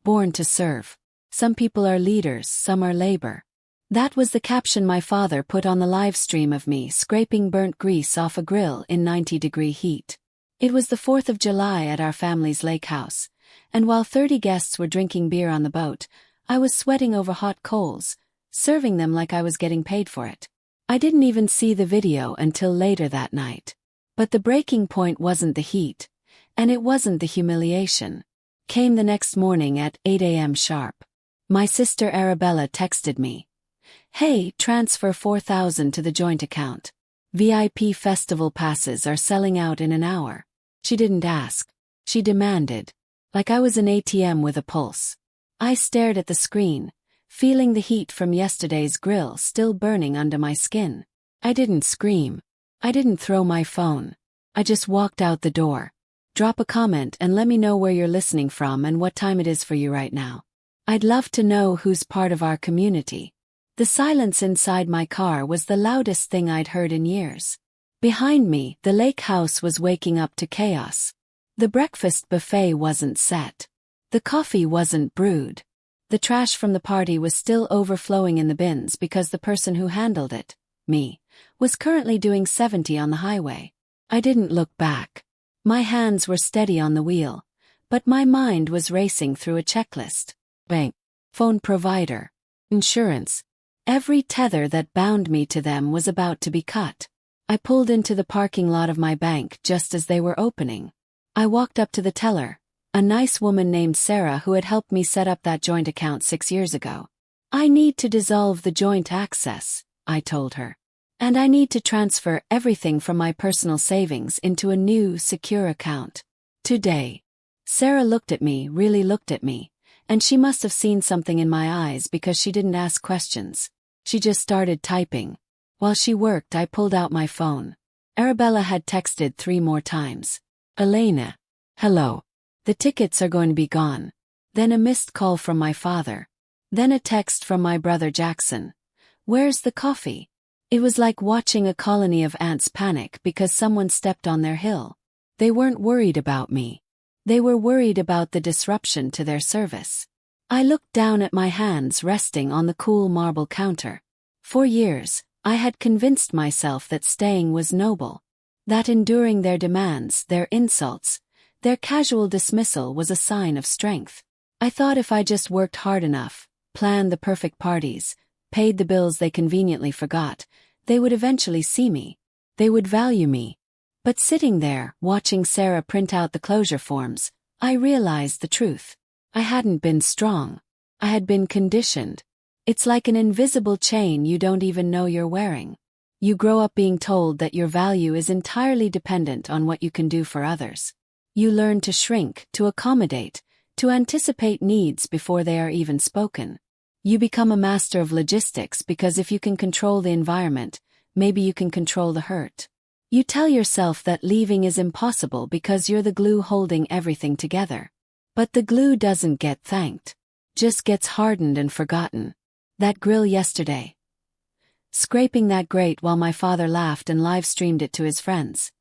born to serve. Some people are leaders, some are labor. That was the caption my father put on the live stream of me scraping burnt grease off a grill in 90-degree heat. It was the 4th of July at our family's lake house, and while 30 guests were drinking beer on the boat, I was sweating over hot coals, serving them like I was getting paid for it. I didn't even see the video until later that night. But the breaking point wasn't the heat, and it wasn't the humiliation. Came the next morning at 8 a.m. sharp. My sister Arabella texted me, "Hey, transfer $4,000 to the joint account. VIP festival passes are selling out in an hour." She didn't ask. She demanded. Like I was an ATM with a pulse. I stared at the screen, feeling the heat from yesterday's grill still burning under my skin. I didn't scream. I didn't throw my phone. I just walked out the door. Drop a comment and let me know where you're listening from and what time it is for you right now. I'd love to know who's part of our community. The silence inside my car was the loudest thing I'd heard in years. Behind me, the lake house was waking up to chaos. The breakfast buffet wasn't set. The coffee wasn't brewed. The trash from the party was still overflowing in the bins because the person who handled it, me, was currently doing 70 on the highway. I didn't look back. My hands were steady on the wheel, but my mind was racing through a checklist. Bank, phone provider, insurance. Every tether that bound me to them was about to be cut. I pulled into the parking lot of my bank just as they were opening. I walked up to the teller, a nice woman named Sarah who had helped me set up that joint account 6 years ago. "I need to dissolve the joint access," I told her. "And I need to transfer everything from my personal savings into a new, secure account. Today." Sarah looked at me, really looked at me, and she must have seen something in my eyes because she didn't ask questions. She just started typing. While she worked, I pulled out my phone. Arabella had texted 3 more times. "Elena. Hello. The tickets are going to be gone." Then a missed call from my father. Then a text from my brother Jackson. "Where's the coffee?" It was like watching a colony of ants panic because someone stepped on their hill. They weren't worried about me. They were worried about the disruption to their service. I looked down at my hands resting on the cool marble counter. For years, I had convinced myself that staying was noble. That enduring their demands, their insults, their casual dismissal was a sign of strength. I thought if I just worked hard enough, planned the perfect parties, paid the bills they conveniently forgot, they would eventually see me. They would value me. But sitting there, watching Sarah print out the closure forms, I realized the truth. I hadn't been strong. I had been conditioned. It's like an invisible chain you don't even know you're wearing. You grow up being told that your value is entirely dependent on what you can do for others. You learn to shrink, to accommodate, to anticipate needs before they are even spoken. You become a master of logistics because if you can control the environment, maybe you can control the hurt. You tell yourself that leaving is impossible because you're the glue holding everything together. But the glue doesn't get thanked. Just gets hardened and forgotten. That grill yesterday. Scraping that grate while my father laughed and live-streamed it to his friends.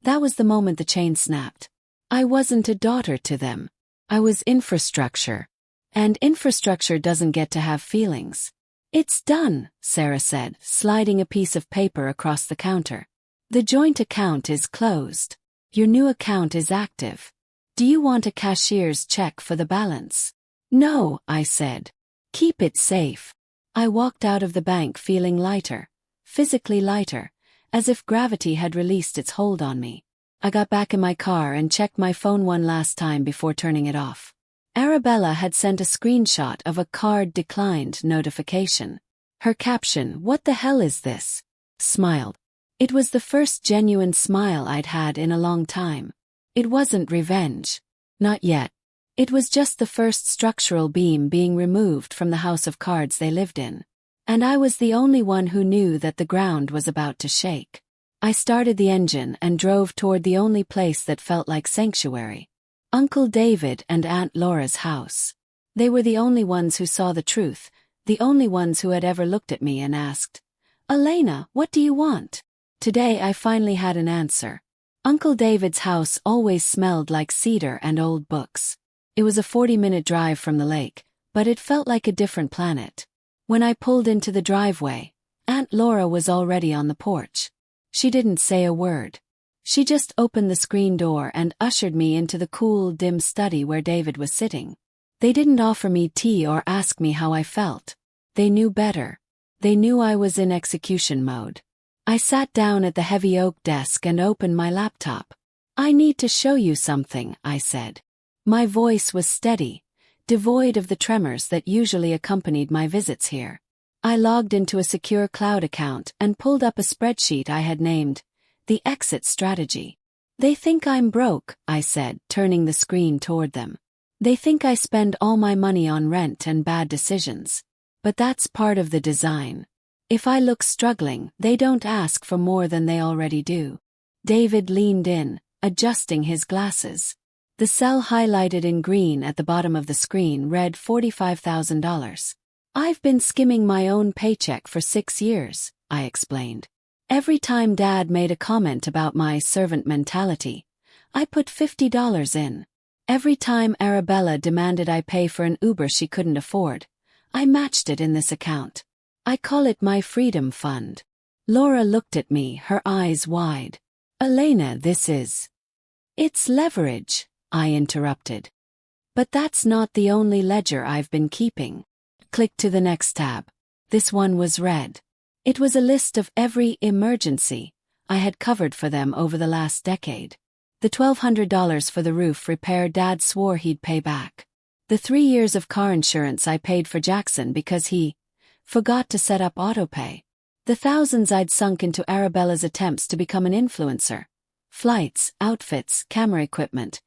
That was the moment the chain snapped. I wasn't a daughter to them. I was infrastructure. And infrastructure doesn't get to have feelings. "It's done," Sarah said, sliding a piece of paper across the counter. "The joint account is closed. Your new account is active. Do you want a cashier's check for the balance?" "No," I said. "Keep it safe." I walked out of the bank feeling lighter, physically lighter, as if gravity had released its hold on me. I got back in my car and checked my phone one last time before turning it off. Arabella had sent a screenshot of a card declined notification. Her caption, "What the hell is this?" Smiled. It was the first genuine smile I'd had in a long time. It wasn't revenge. Not yet. It was just the first structural beam being removed from the house of cards they lived in. And I was the only one who knew that the ground was about to shake. I started the engine and drove toward the only place that felt like sanctuary. Uncle David and Aunt Laura's house. They were the only ones who saw the truth, the only ones who had ever looked at me and asked, "Elena, what do you want?" Today I finally had an answer. Uncle David's house always smelled like cedar and old books. It was a 40-minute drive from the lake, but it felt like a different planet. When I pulled into the driveway, Aunt Laura was already on the porch. She didn't say a word. She just opened the screen door and ushered me into the cool, dim study where David was sitting. They didn't offer me tea or ask me how I felt. They knew better. They knew I was in execution mode. I sat down at the heavy oak desk and opened my laptop. "I need to show you something," I said. My voice was steady, devoid of the tremors that usually accompanied my visits here. I logged into a secure cloud account and pulled up a spreadsheet I had named the exit strategy. "They think I'm broke," I said, turning the screen toward them. "They think I spend all my money on rent and bad decisions. But that's part of the design. If I look struggling, they don't ask for more than they already do." David leaned in, adjusting his glasses. The cell highlighted in green at the bottom of the screen read $45,000. "I've been skimming my own paycheck for 6 years," I explained. "Every time Dad made a comment about my servant mentality, I put $50 in. Every time Arabella demanded I pay for an Uber she couldn't afford, I matched it in this account. I call it my freedom fund." Laura looked at me, her eyes wide. "Elena, It's leverage," I interrupted. "But that's not the only ledger I've been keeping." Click to the next tab. This one was red. It was a list of every emergency I had covered for them over the last decade. The $1,200 for the roof repair Dad swore he'd pay back. The 3 years of car insurance I paid for Jackson because he forgot to set up autopay. The thousands I'd sunk into Arabella's attempts to become an influencer. Flights, outfits, camera equipment,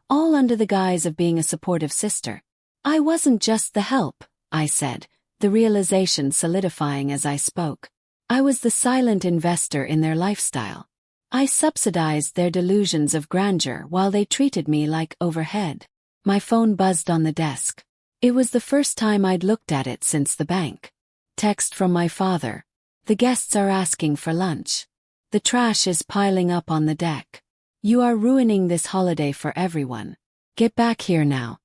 all under the guise of being a supportive sister. I wasn't just the help, I said, the realization solidifying as I spoke. I was the silent investor in their lifestyle. I subsidized their delusions of grandeur while they treated me like overhead. My phone buzzed on the desk. It was the first time I'd looked at it since the bank. Text from my father. "The guests are asking for lunch. The trash is piling up on the deck. You are ruining this holiday for everyone. Get back here now."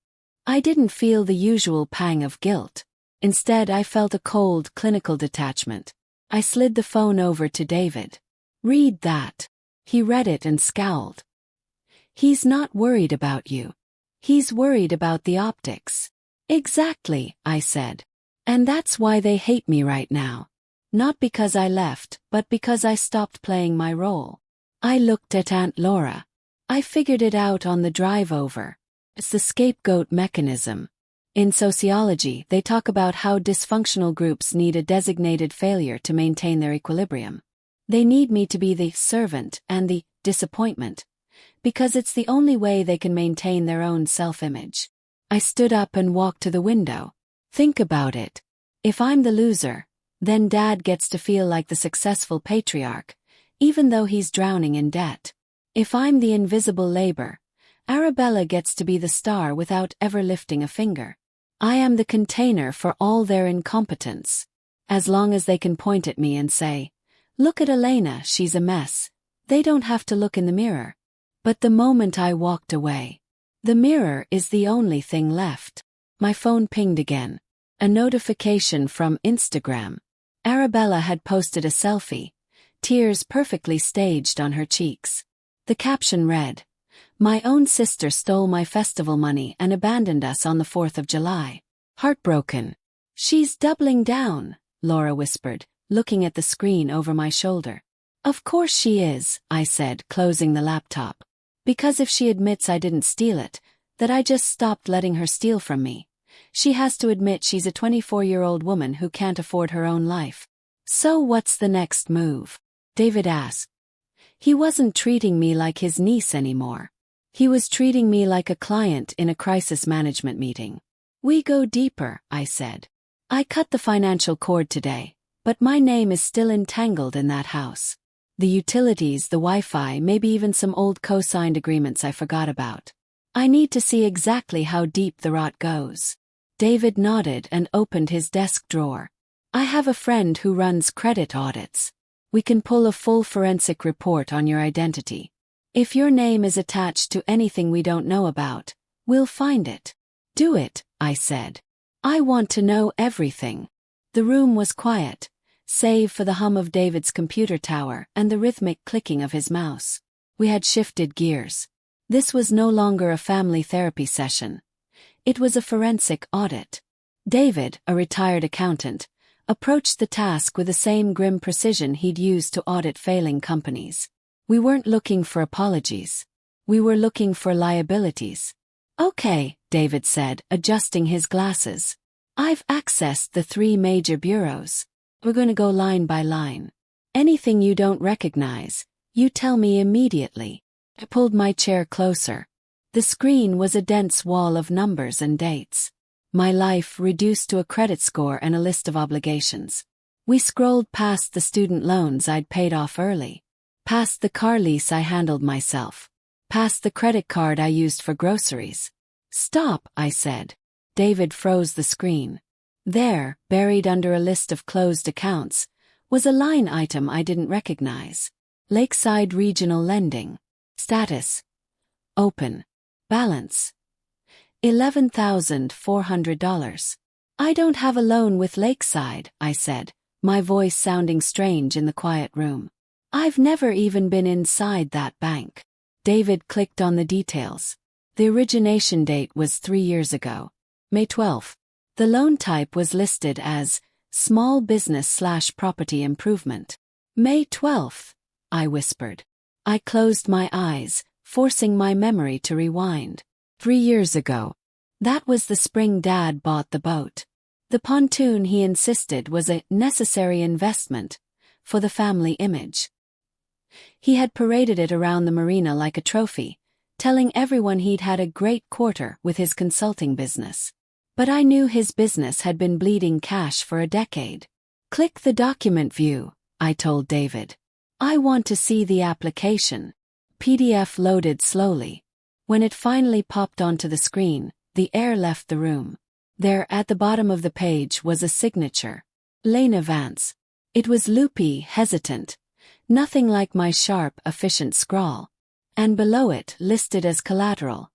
I didn't feel the usual pang of guilt. Instead, I felt a cold, clinical detachment. I slid the phone over to David. "Read that." He read it and scowled. "He's not worried about you. He's worried about the optics." "Exactly," I said. "And that's why they hate me right now. Not because I left, but because I stopped playing my role." I looked at Aunt Laura. "I figured it out on the drive over. It's the scapegoat mechanism. In sociology, they talk about how dysfunctional groups need a designated failure to maintain their equilibrium. They need me to be the servant and the disappointment, because it's the only way they can maintain their own self-image." I stood up and walked to the window. "Think about it. If I'm the loser, then Dad gets to feel like the successful patriarch, even though he's drowning in debt. If I'm the invisible labor, Arabella gets to be the star without ever lifting a finger. I am the container for all their incompetence. As long as they can point at me and say, 'Look at Elena, she's a mess,' they don't have to look in the mirror." But the moment I walked away, the mirror is the only thing left. My phone pinged again. A notification from Instagram. Arabella had posted a selfie, tears perfectly staged on her cheeks. The caption read, "My own sister stole my festival money and abandoned us on the 4th of July. Heartbroken." "She's doubling down," Laura whispered, looking at the screen over my shoulder. "Of course she is," I said, closing the laptop. "Because if she admits I didn't steal it, that I just stopped letting her steal from me, she has to admit she's a 24-year-old woman who can't afford her own life." "So what's the next move?" David asked. He wasn't treating me like his niece anymore. He was treating me like a client in a crisis management meeting. "We go deeper," I said. "I cut the financial cord today, but my name is still entangled in that house. The utilities, the Wi-Fi, maybe even some old co-signed agreements I forgot about. I need to see exactly how deep the rot goes." David nodded and opened his desk drawer. "I have a friend who runs credit audits. We can pull a full forensic report on your identity. If your name is attached to anything we don't know about, we'll find it." Do it, I said. I want to know everything. The room was quiet, save for the hum of David's computer tower and the rhythmic clicking of his mouse. We had shifted gears. This was no longer a family therapy session. It was a forensic audit. David, a retired accountant, approached the task with the same grim precision he'd used to audit failing companies. We weren't looking for apologies. We were looking for liabilities. Okay, David said, adjusting his glasses. I've accessed the 3 major bureaus. We're going to go line by line. Anything you don't recognize, you tell me immediately. I pulled my chair closer. The screen was a dense wall of numbers and dates. My life reduced to a credit score and a list of obligations. We scrolled past the student loans I'd paid off early, past the car lease I handled myself, past the credit card I used for groceries. Stop, I said. David froze the screen. There, buried under a list of closed accounts, was a line item I didn't recognize. Lakeside Regional Lending. Status. Open. Balance. $11,400. I don't have a loan with Lakeside, I said, my voice sounding strange in the quiet room. I've never even been inside that bank. David clicked on the details. The origination date was 3 years ago. May 12th. The loan type was listed as small business/property improvement. May 12th, I whispered. I closed my eyes, forcing my memory to rewind. 3 years ago. That was the spring Dad bought the boat. The pontoon, he insisted, was a necessary investment for the family image. He had paraded it around the marina like a trophy, telling everyone he'd had a great quarter with his consulting business. But I knew his business had been bleeding cash for a decade. Click the document view, I told David. I want to see the application. PDF loaded slowly. When it finally popped onto the screen, the air left the room. There at the bottom of the page was a signature. Lena Vance. It was loopy, hesitant, nothing like my sharp, efficient scrawl. And below it, listed as collateral,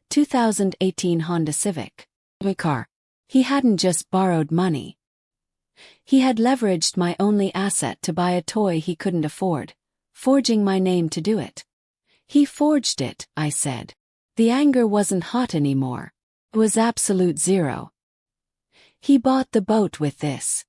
2018 Honda Civic. My car. He hadn't just borrowed money. He had leveraged my only asset to buy a toy he couldn't afford, forging my name to do it. He forged it, I said. The anger wasn't hot anymore. It was absolute zero. He bought the boat with this.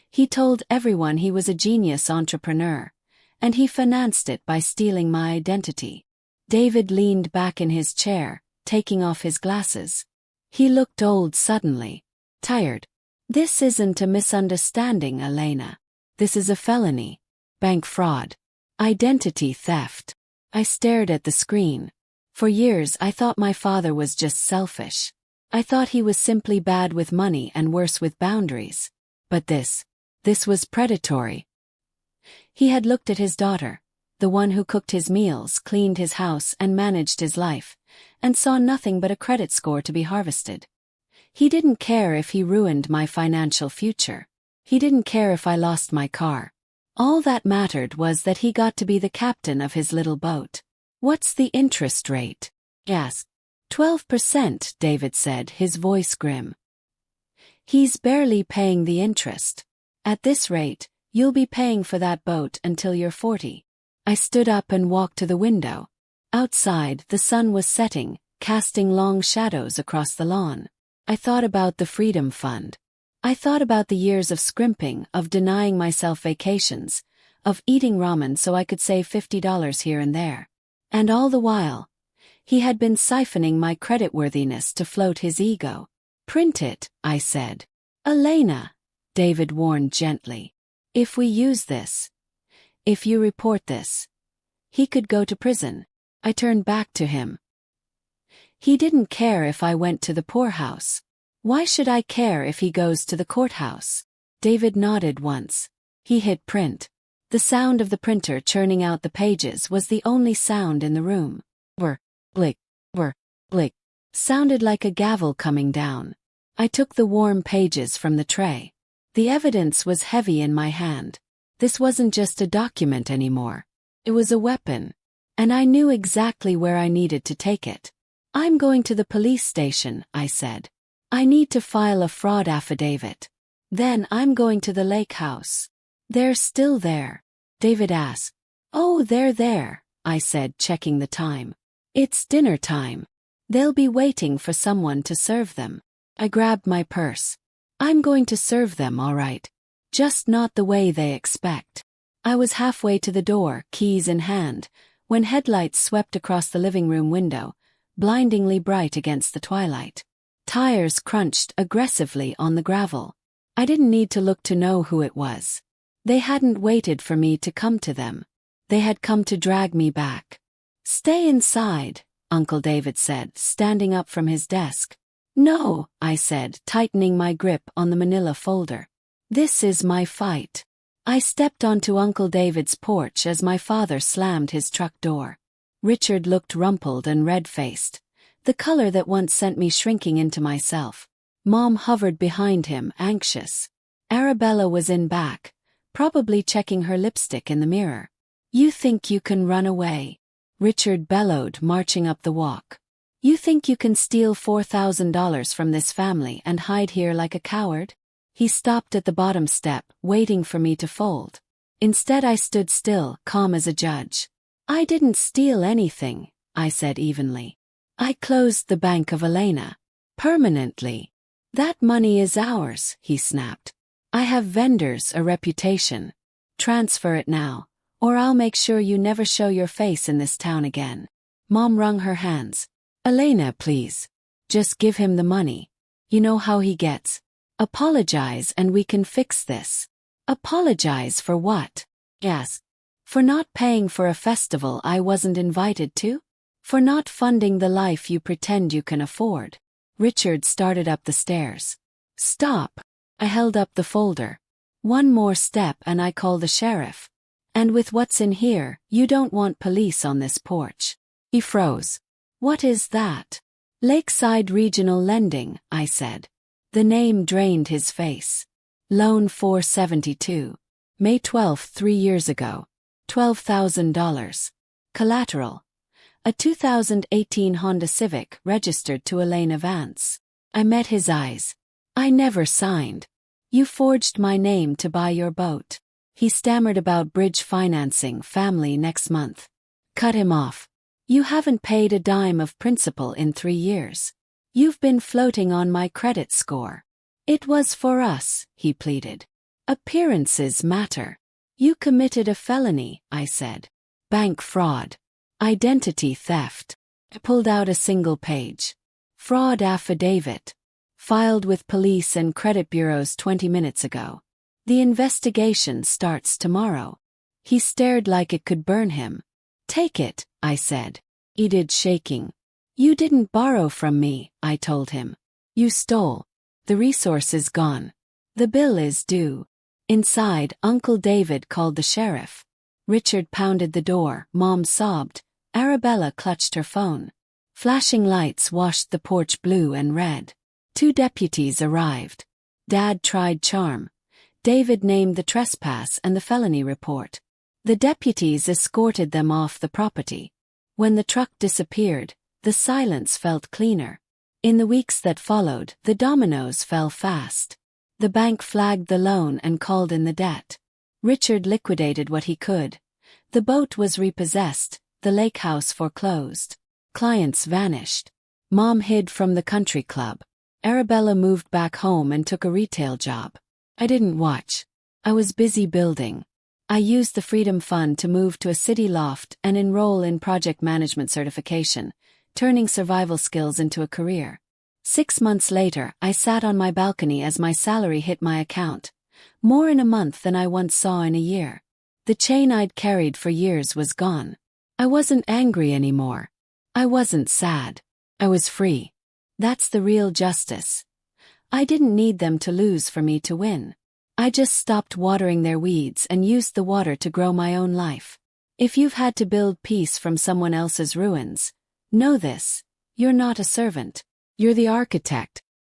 He told everyone he was a genius entrepreneur, and he financed it by stealing my identity. David leaned back in his chair, taking off his glasses. He looked old suddenly. Tired. This isn't a misunderstanding, Elena. This is a felony. Bank fraud. Identity theft. I stared at the screen. For years I thought my father was just selfish. I thought he was simply bad with money and worse with boundaries. But this was predatory. He had looked at his daughter, the one who cooked his meals, cleaned his house, and managed his life, and saw nothing but a credit score to be harvested. He didn't care if he ruined my financial future. He didn't care if I lost my car. All that mattered was that he got to be the captain of his little boat. What's the interest rate? Yes. 12%, David said, his voice grim. He's barely paying the interest. At this rate, you'll be paying for that boat until you're 40. I stood up and walked to the window. Outside, the sun was setting, casting long shadows across the lawn. I thought about the Freedom Fund. I thought about the years of scrimping, of denying myself vacations, of eating ramen so I could save $50 here and there. And all the while, he had been siphoning my creditworthiness to float his ego. Print it, I said. Elena, David warned gently. If we use this, if you report this, he could go to prison. I turned back to him. He didn't care if I went to the poorhouse. Why should I care if he goes to the courthouse? David nodded once. He hit print. The sound of the printer churning out the pages was the only sound in the room. Whir, blick, whir, blick. Sounded like a gavel coming down. I took the warm pages from the tray. The evidence was heavy in my hand. This wasn't just a document anymore. It was a weapon. And I knew exactly where I needed to take it. I'm going to the police station, I said. I need to file a fraud affidavit. Then I'm going to the lake house. They're still there? David asked. Oh, they're there, I said, checking the time. It's dinner time. They'll be waiting for someone to serve them. I grabbed my purse. I'm going to serve them, all right. Just not the way they expect. I was halfway to the door, keys in hand, when headlights swept across the living room window, blindingly bright against the twilight. Tires crunched aggressively on the gravel. I didn't need to look to know who it was. They hadn't waited for me to come to them. They had come to drag me back. Stay inside, Uncle David said, standing up from his desk. No, I said, tightening my grip on the manila folder. This is my fight. I stepped onto Uncle David's porch as my father slammed his truck door. Richard looked rumpled and red-faced, the color that once sent me shrinking into myself. Mom hovered behind him, anxious. Arabella was in back, probably checking her lipstick in the mirror. You think you can run away? Richard bellowed, marching up the walk. You think you can steal $4,000 from this family and hide here like a coward? He stopped at the bottom step, waiting for me to fold. Instead I stood still, calm as a judge. I didn't steal anything, I said evenly. I closed the Bank of Elena. Permanently. That money is ours, he snapped. I have vendors, a reputation. Transfer it now, or I'll make sure you never show your face in this town again. Mom wrung her hands. Elena, please. Just give him the money. You know how he gets. Apologize and we can fix this. Apologize for what? Yes. For not paying for a festival I wasn't invited to? For not funding the life you pretend you can afford? Richard started up the stairs. Stop. I held up the folder. One more step and I call the sheriff. And with what's in here, you don't want police on this porch. He froze. What is that? Lakeside Regional Lending, I said. The name drained his face. Loan 472. May 12, 3 years ago. $12,000. Collateral. A 2018 Honda Civic registered to Elena Vance. I met his eyes. I never signed. You forged my name to buy your boat. He stammered about bridge financing, family next month. Cut him off. You haven't paid a dime of principal in 3 years. You've been floating on my credit score. It was for us, he pleaded. Appearances matter. You committed a felony, I said. Bank fraud. Identity theft. I pulled out a single page. Fraud affidavit. Filed with police and credit bureaus 20 minutes ago. The investigation starts tomorrow. He stared like it could burn him. Take it, I said. He did, shaking. You didn't borrow from me, I told him. You stole. The resource is gone. The bill is due. Inside, Uncle David called the sheriff. Richard pounded the door, Mom sobbed. Arabella clutched her phone. Flashing lights washed the porch blue and red. 2 deputies arrived. Dad tried charm. David named the trespass and the felony report. The deputies escorted them off the property. When the truck disappeared, the silence felt cleaner. In the weeks that followed, the dominoes fell fast. The bank flagged the loan and called in the debt. Richard liquidated what he could. The boat was repossessed, the lake house foreclosed. Clients vanished. Mom hid from the country club. Arabella moved back home and took a retail job. I didn't watch. I was busy building. I used the Freedom Fund to move to a city loft and enroll in project management certification, turning survival skills into a career. 6 months later, I sat on my balcony as my salary hit my account. More in a month than I once saw in a year. The chain I'd carried for years was gone. I wasn't angry anymore. I wasn't sad. I was free. That's the real justice. I didn't need them to lose for me to win. I just stopped watering their weeds and used the water to grow my own life. If you've had to build peace from someone else's ruins, know this: you're not a servant. You're the architect.